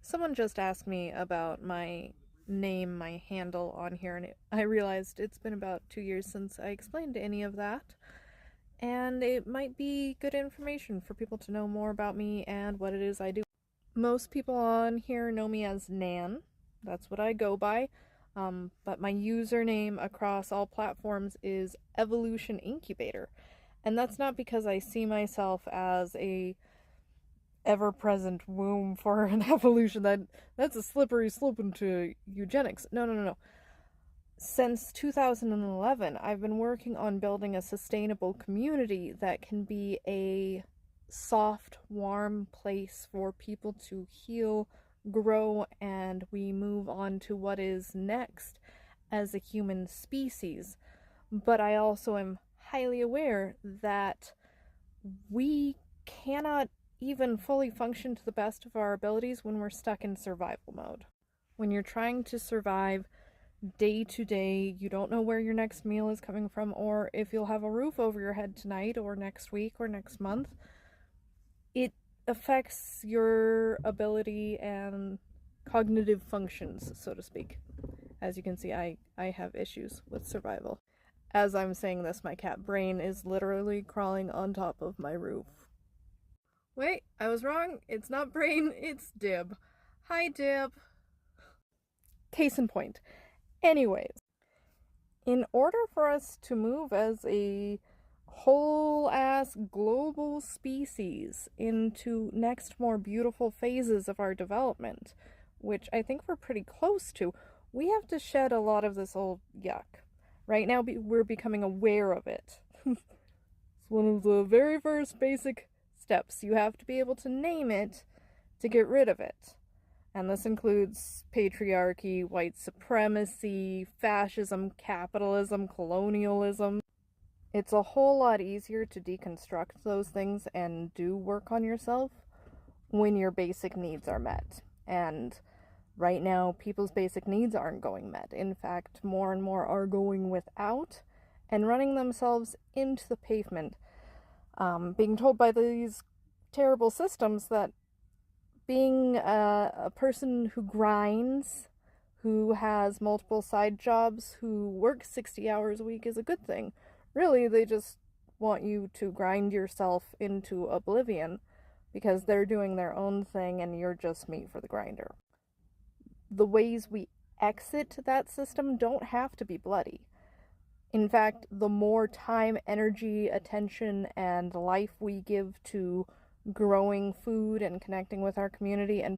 Someone just asked me about my name, my handle on here, and I realized it's been about 2 years since I explained any of that. And it might be good information for people to know more about me and what it is I do. Most people on here know me as Nan. That's what I go by. But my username across all platforms is Evolution Incubator. And that's not because I see myself as a ever-present womb for an evolution. That's a slippery slope into eugenics. No. Since 2011, I've been working on building a sustainable community that can be a soft, warm place for people to heal, grow, and we move on to what is next as a human species. But I also am highly aware that we cannot even fully function to the best of our abilities when we're stuck in survival mode. When you're trying to survive day to day, you don't know where your next meal is coming from or if you'll have a roof over your head tonight or next week or next month. It affects your ability and cognitive functions, so to speak. As you can see, I have issues with survival. As I'm saying this, my cat Brain is literally crawling on top of my roof. Wait, I was wrong. It's not Brain, it's Dib. Hi, Dib. Case in point. Anyways, in order for us to move as a whole-ass global species into next more beautiful phases of our development, which I think we're pretty close to, we have to shed a lot of this old yuck. Right now, we're becoming aware of it. It's one of the very first basic steps. You have to be able to name it to get rid of it. And this includes patriarchy, white supremacy, fascism, capitalism, colonialism. It's a whole lot easier to deconstruct those things and do work on yourself when your basic needs are met. And right now, people's basic needs aren't going met. In fact, more and more are going without and running themselves into the pavement, being told by these terrible systems that being a person who grinds, who has multiple side jobs, who works 60 hours a week is a good thing. Really, they just want you to grind yourself into oblivion because they're doing their own thing and you're just meat for the grinder. The ways we exit that system don't have to be bloody. In fact, the more time, energy, attention, and life we give to growing food and connecting with our community and